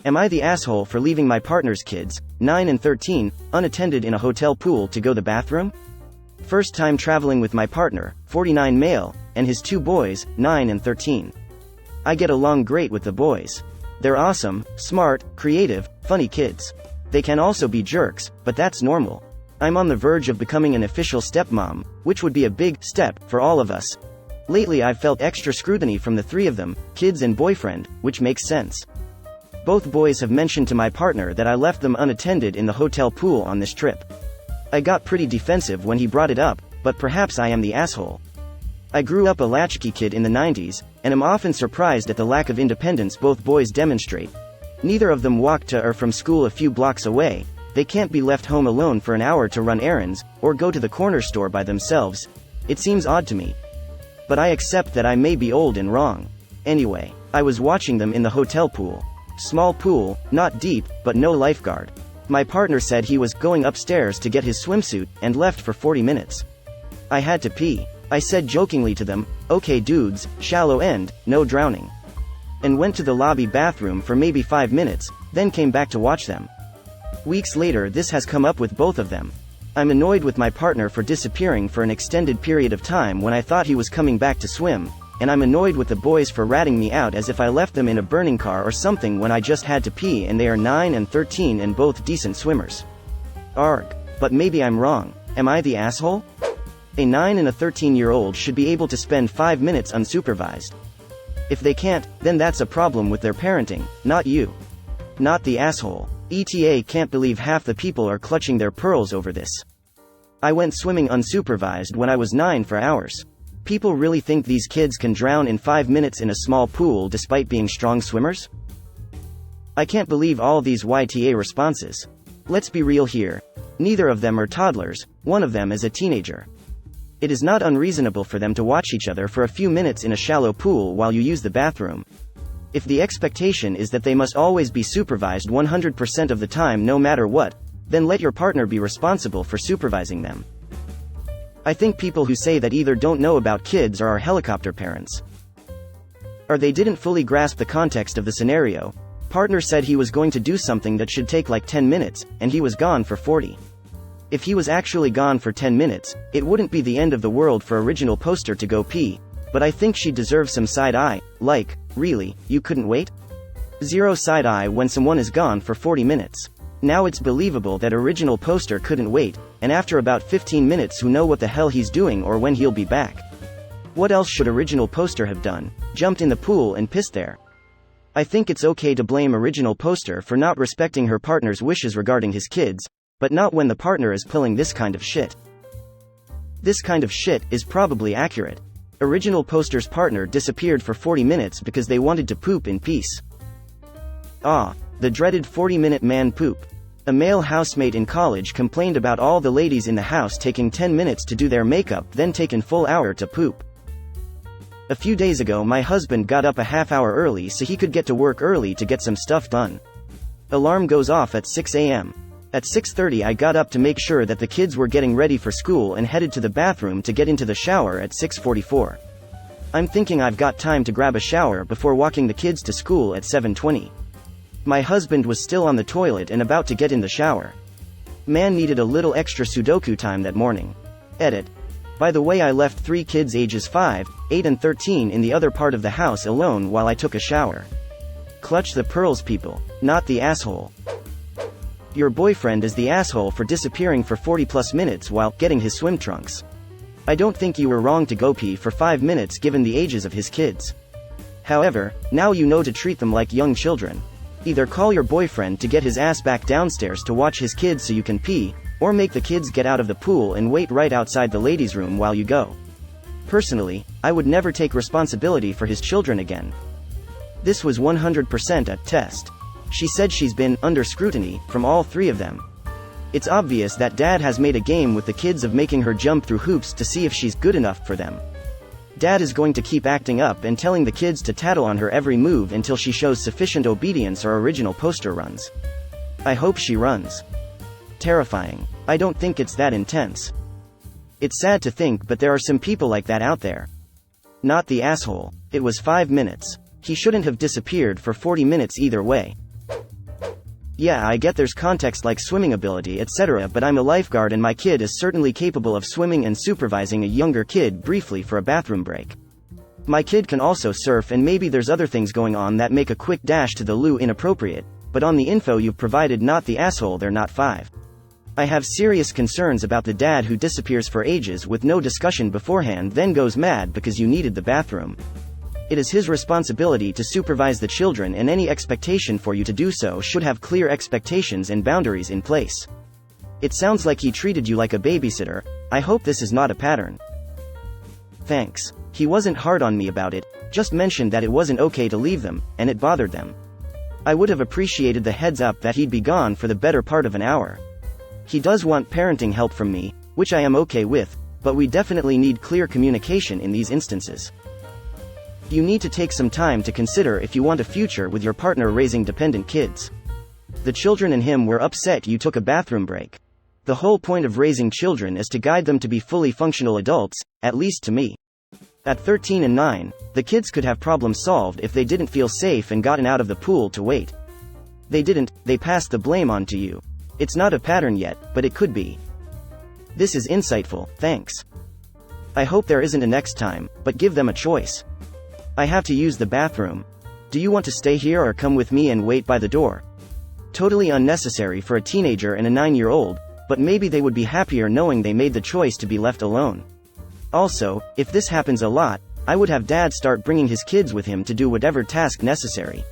Am I the asshole for leaving my partner's kids, 9 and 13, unattended in a hotel pool to go to the bathroom? First time traveling with my partner, 49 male, and his 2 boys, 9 and 13. I get along great with the boys. They're awesome, smart, creative, funny kids. They can also be jerks, but that's normal. I'm on the verge of becoming an official stepmom, which would be a big step for all of us. Lately I've felt extra scrutiny from the 3 of them, kids and boyfriend, which makes sense. Both boys have mentioned to my partner that I left them unattended in the hotel pool on this trip. I got pretty defensive when he brought it up, but perhaps I am the asshole. I grew up a latchkey kid in the 90s, and am often surprised at the lack of independence both boys demonstrate. Neither of them walk to or from school a few blocks away. They can't be left home alone for an hour to run errands, or go to the corner store by themselves. It seems odd to me. But I accept that I may be old and wrong. Anyway, I was watching them in the hotel pool. Small pool, not deep, but no lifeguard. My partner said he was going upstairs to get his swimsuit, and left for 40 minutes. I had to pee. I said jokingly to them, "Okay dudes, shallow end, no drowning." And went to the lobby bathroom for maybe 5 minutes, then came back to watch them. Weeks later this has come up with both of them. I'm annoyed with my partner for disappearing for an extended period of time when I thought he was coming back to swim, and I'm annoyed with the boys for ratting me out as if I left them in a burning car or something when I just had to pee and they are 9 and 13 and both decent swimmers. Arg. But maybe I'm wrong. Am I the asshole? A 9 and a 13-year-old should be able to spend 5 minutes unsupervised. If they can't, then that's a problem with their parenting, not you. Not the asshole. ETA can't believe half the people are clutching their pearls over this. I went swimming unsupervised when I was 9 for hours. People really think these kids can drown in 5 minutes in a small pool despite being strong swimmers? I can't believe all these YTA responses. Let's be real here. Neither of them are toddlers, one of them is a teenager. It is not unreasonable for them to watch each other for a few minutes in a shallow pool while you use the bathroom. If the expectation is that they must always be supervised 100% of the time no matter what, then let your partner be responsible for supervising them. I think people who say that either don't know about kids or are helicopter parents. Or they didn't fully grasp the context of the scenario. Partner said he was going to do something that should take like 10 minutes, and he was gone for 40. If he was actually gone for 10 minutes, it wouldn't be the end of the world for original poster to go pee, but I think she deserves some side eye, like, really, you couldn't wait? Zero side eye when someone is gone for 40 minutes. Now it's believable that original poster couldn't wait, and after about 15 minutes who know what the hell he's doing or when he'll be back. What else should original poster have done? Jumped in the pool and pissed there. I think it's okay to blame original poster for not respecting her partner's wishes regarding his kids, but not when the partner is pulling this kind of shit. This kind of shit is probably accurate. Original poster's partner disappeared for 40 minutes because they wanted to poop in peace. Ah, the dreaded 40-minute man poop. A male housemate in college complained about all the ladies in the house taking 10 minutes to do their makeup then taking full hour to poop. A few days ago my husband got up a half hour early so he could get to work early to get some stuff done. Alarm goes off at 6 a.m. At 6:30 I got up to make sure that the kids were getting ready for school and headed to the bathroom to get into the shower at 6:44. I'm thinking I've got time to grab a shower before walking the kids to school at 7:20. My husband was still on the toilet and about to get in the shower. Man needed a little extra Sudoku time that morning. Edit. By the way, I left 3 kids ages 5, 8 and 13 in the other part of the house alone while I took a shower. Clutch the pearls, people. Not the asshole. Your boyfriend is the asshole for disappearing for 40+ minutes while getting his swim trunks. I don't think you were wrong to go pee for 5 minutes given the ages of his kids. However, now you know to treat them like young children. Either call your boyfriend to get his ass back downstairs to watch his kids so you can pee, or make the kids get out of the pool and wait right outside the ladies' room while you go. Personally, I would never take responsibility for his children again. This was 100% a test. She said she's been under scrutiny from all 3 of them. It's obvious that dad has made a game with the kids of making her jump through hoops to see if she's good enough for them. Dad is going to keep acting up and telling the kids to tattle on her every move until she shows sufficient obedience or original poster runs. I hope she runs. Terrifying. I don't think it's that intense. It's sad to think, but there are some people like that out there. Not the asshole. It was 5 minutes. He shouldn't have disappeared for 40 minutes either way. Yeah, I get there's context like swimming ability, etc., but I'm a lifeguard and my kid is certainly capable of swimming and supervising a younger kid briefly for a bathroom break. My kid can also surf, and maybe there's other things going on that make a quick dash to the loo inappropriate, but on the info you've provided, not the asshole, they're not 5. I have serious concerns about the dad who disappears for ages with no discussion beforehand, then goes mad because you needed the bathroom. It is his responsibility to supervise the children, and any expectation for you to do so should have clear expectations and boundaries in place. It sounds like he treated you like a babysitter. I hope this is not a pattern. Thanks. He wasn't hard on me about it, just mentioned that it wasn't okay to leave them, and it bothered them. I would have appreciated the heads up that he'd be gone for the better part of an hour. He does want parenting help from me, which I am okay with, but we definitely need clear communication in these instances. You need to take some time to consider if you want a future with your partner raising dependent kids. The children and him were upset you took a bathroom break. The whole point of raising children is to guide them to be fully functional adults, at least to me. At 13 and 9, the kids could have problems solved if they didn't feel safe and gotten out of the pool to wait. They didn't, they passed the blame on to you. It's not a pattern yet, but it could be. This is insightful, thanks. I hope there isn't a next time, but give them a choice. I have to use the bathroom. Do you want to stay here or come with me and wait by the door? Totally unnecessary for a teenager and a 9-year-old, but maybe they would be happier knowing they made the choice to be left alone. Also, if this happens a lot, I would have dad start bringing his kids with him to do whatever task necessary.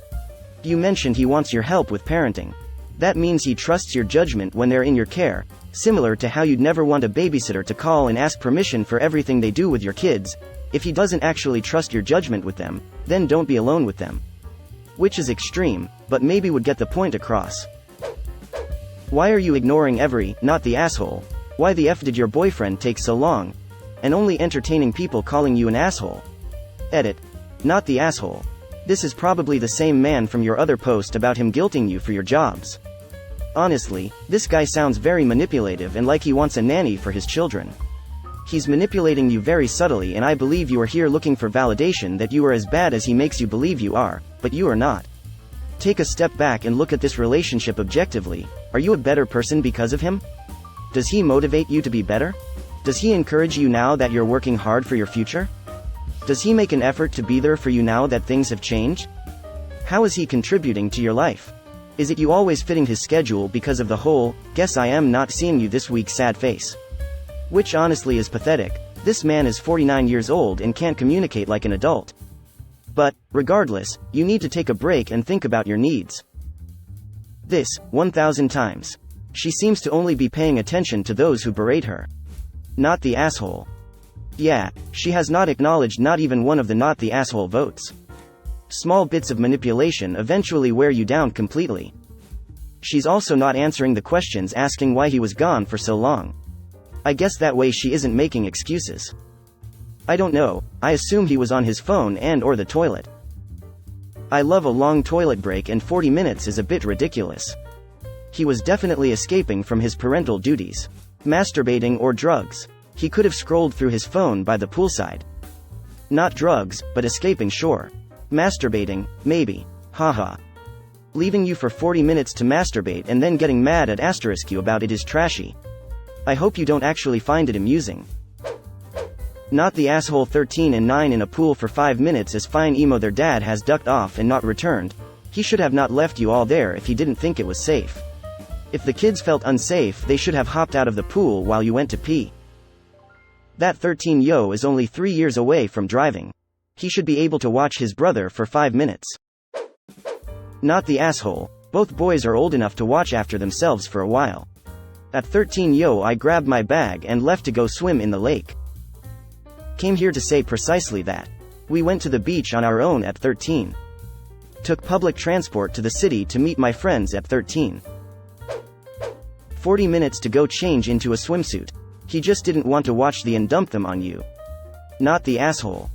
You mentioned he wants your help with parenting. That means he trusts your judgment when they're in your care, similar to how you'd never want a babysitter to call and ask permission for everything they do with your kids. If he doesn't actually trust your judgment with them, then don't be alone with them. Which is extreme, but maybe would get the point across. Why are you ignoring every, not the asshole? Why the F did your boyfriend take so long? And only entertaining people calling you an asshole. Edit. Not the asshole. This is probably the same man from your other post about him guilting you for your jobs. Honestly, this guy sounds very manipulative and like he wants a nanny for his children. He's manipulating you very subtly, and I believe you are here looking for validation that you are as bad as he makes you believe you are, but you are not. Take a step back and look at this relationship objectively. Are you a better person because of him? Does he motivate you to be better? Does he encourage you now that you're working hard for your future? Does he make an effort to be there for you now that things have changed? How is he contributing to your life? Is it you always fitting his schedule because of the whole, guess I am not seeing you this week sad face? Which honestly is pathetic. This man is 49 years old and can't communicate like an adult. But, regardless, you need to take a break and think about your needs. This, 1,000 times. She seems to only be paying attention to those who berate her. Not the asshole. Yeah, she has not acknowledged not even one of the not the asshole votes. Small bits of manipulation eventually wear you down completely. She's also not answering the questions asking why he was gone for so long. I guess that way she isn't making excuses. I don't know, I assume he was on his phone and or the toilet. I love a long toilet break, and 40 minutes is a bit ridiculous. He was definitely escaping from his parental duties. Masturbating or drugs. He could have scrolled through his phone by the poolside. Not drugs, but escaping, sure. Masturbating, maybe. Haha. Leaving you for 40 minutes to masturbate and then getting mad at *you about it is trashy. I hope you don't actually find it amusing. Not the asshole. 13 and 9 in a pool for 5 minutes is fine. Emo, their dad has ducked off and not returned. He should have not left you all there if he didn't think it was safe. If the kids felt unsafe, they should have hopped out of the pool while you went to pee. That 13-yo is only 3 years away from driving. He should be able to watch his brother for 5 minutes. Not the asshole. Both boys are old enough to watch after themselves for a while. At 13-yo, I grabbed my bag and left to go swim in the lake. Came here to say precisely that. We went to the beach on our own at 13. Took public transport to the city to meet my friends at 13. 40 minutes to go change into a swimsuit. He just didn't want to watch the and dump them on you. Not the asshole.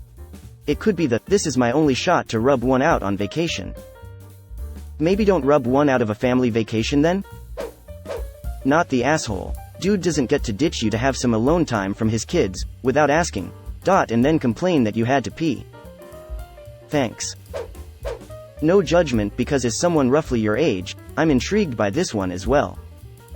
It could be the, this is my only shot to rub one out on vacation. Maybe don't rub one out of a family vacation then? Not the asshole. Dude doesn't get to ditch you to have some alone time from his kids, without asking, and then complain that you had to pee. Thanks. No judgment, because as someone roughly your age, I'm intrigued by this one as well.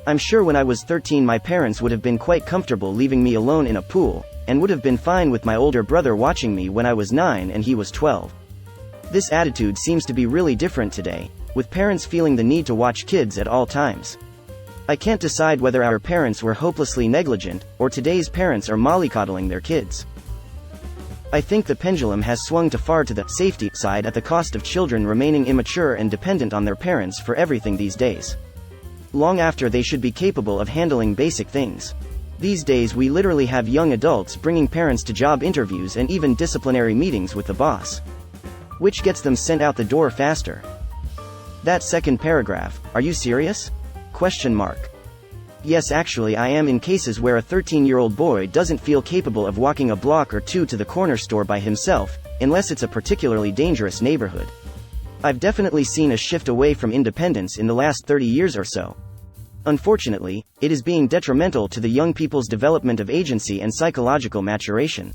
I'm sure when I was 13 my parents would have been quite comfortable leaving me alone in a pool, and would have been fine with my older brother watching me when I was 9 and he was 12. This attitude seems to be really different today, with parents feeling the need to watch kids at all times. I can't decide whether our parents were hopelessly negligent, or today's parents are mollycoddling their kids. I think the pendulum has swung too far to the safety side at the cost of children remaining immature and dependent on their parents for everything these days. Long after they should be capable of handling basic things. These days we literally have young adults bringing parents to job interviews and even disciplinary meetings with the boss. Which gets them sent out the door faster. That second paragraph, are you serious? Question mark. Yes, actually I am, in cases where a 13-year-old boy doesn't feel capable of walking a block or two to the corner store by himself, unless it's a particularly dangerous neighborhood. I've definitely seen a shift away from independence in the last 30 years or so. Unfortunately, it is being detrimental to the young people's development of agency and psychological maturation.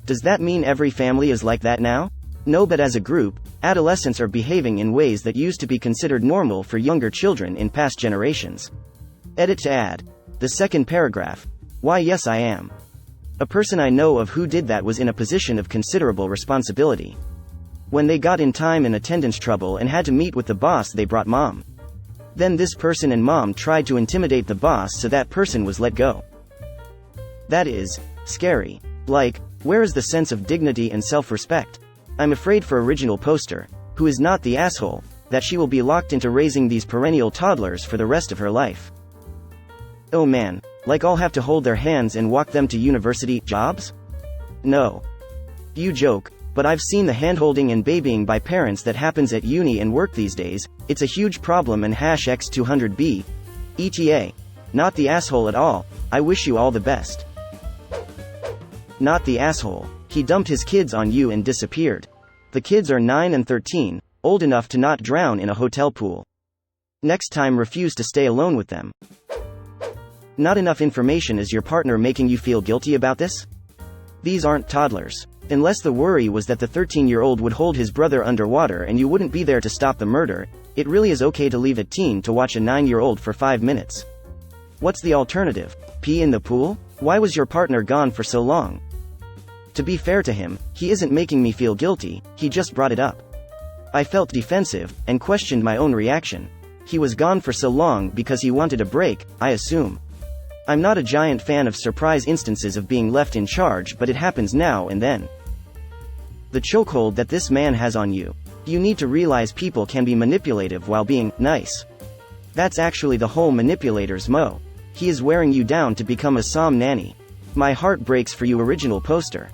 Does that mean every family is like that now? No, but as a group, adolescents are behaving in ways that used to be considered normal for younger children in past generations. Edit to add. The second paragraph. Why, yes, I am. A person I know of who did that was in a position of considerable responsibility. When they got in time and attendance trouble and had to meet with the boss, they brought mom. Then this person and mom tried to intimidate the boss, so that person was let go. That is scary. Like, where is the sense of dignity and self-respect? I'm afraid for original poster, who is not the asshole, that she will be locked into raising these perennial toddlers for the rest of her life. Oh man, like I'll have to hold their hands and walk them to university jobs? No. You joke, but I've seen the handholding and babying by parents that happens at uni and work these days. It's a huge problem, and #X200B. ETA. Not the asshole at all. I wish you all the best. Not the asshole. He dumped his kids on you and disappeared. The kids are 9 and 13, old enough to not drown in a hotel pool. Next time refuse to stay alone with them. Not enough information. Is your partner making you feel guilty about this? These aren't toddlers. Unless the worry was that the 13-year-old would hold his brother underwater and you wouldn't be there to stop the murder, it really is okay to leave a teen to watch a 9-year-old for 5 minutes. What's the alternative? Pee in the pool? Why was your partner gone for so long? To be fair to him, he isn't making me feel guilty, he just brought it up. I felt defensive, and questioned my own reaction. He was gone for so long because he wanted a break, I assume. I'm not a giant fan of surprise instances of being left in charge, but it happens now and then. The chokehold that this man has on you. You need to realize people can be manipulative while being nice. That's actually the whole manipulator's mo. He is wearing you down to become a som nanny. My heart breaks for you, original poster.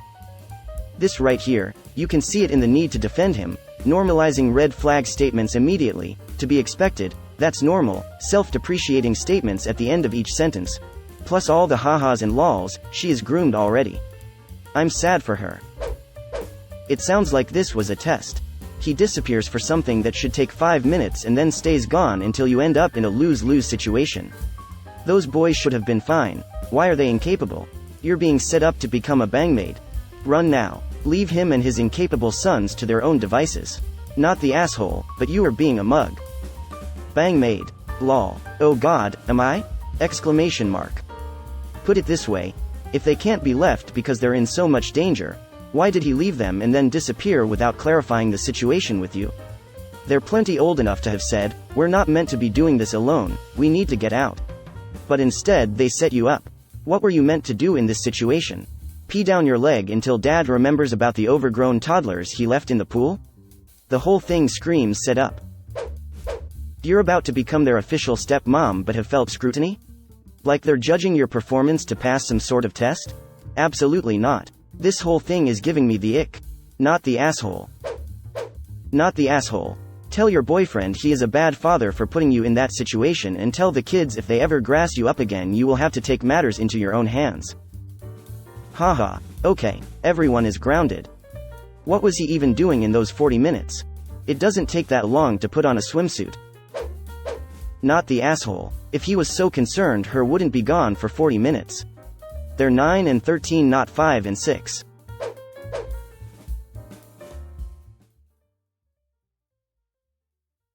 This right here, you can see it in the need to defend him, normalizing red flag statements immediately, to be expected, that's normal, self-depreciating statements at the end of each sentence. Plus all the ha-has and lols, she is groomed already. I'm sad for her. It sounds like this was a test. He disappears for something that should take 5 minutes and then stays gone until you end up in a lose-lose situation. Those boys should have been fine. Why are they incapable? You're being set up to become a bangmaid. Run now. Leave him and his incapable sons to their own devices. Not the asshole, but you are being a mug. Bangmaid. Lol. Oh god, am I? Exclamation mark. Put it this way. If they can't be left because they're in so much danger, why did he leave them and then disappear without clarifying the situation with you? They're plenty old enough to have said, we're not meant to be doing this alone, we need to get out. But instead they set you up. What were you meant to do in this situation? Pee down your leg until dad remembers about the overgrown toddlers he left in the pool? The whole thing screams set up. You're about to become their official stepmom but have felt scrutiny? Like they're judging your performance to pass some sort of test? Absolutely not. This whole thing is giving me the ick. Not the asshole. Not the asshole. Tell your boyfriend he is a bad father for putting you in that situation, and tell the kids if they ever grass you up again you will have to take matters into your own hands. Haha. Okay, everyone is grounded. What was he even doing in those 40 minutes? It doesn't take that long to put on a swimsuit. Not the asshole. If he was so concerned, her wouldn't be gone for 40 minutes. They're 9 and 13, not 5 and 6.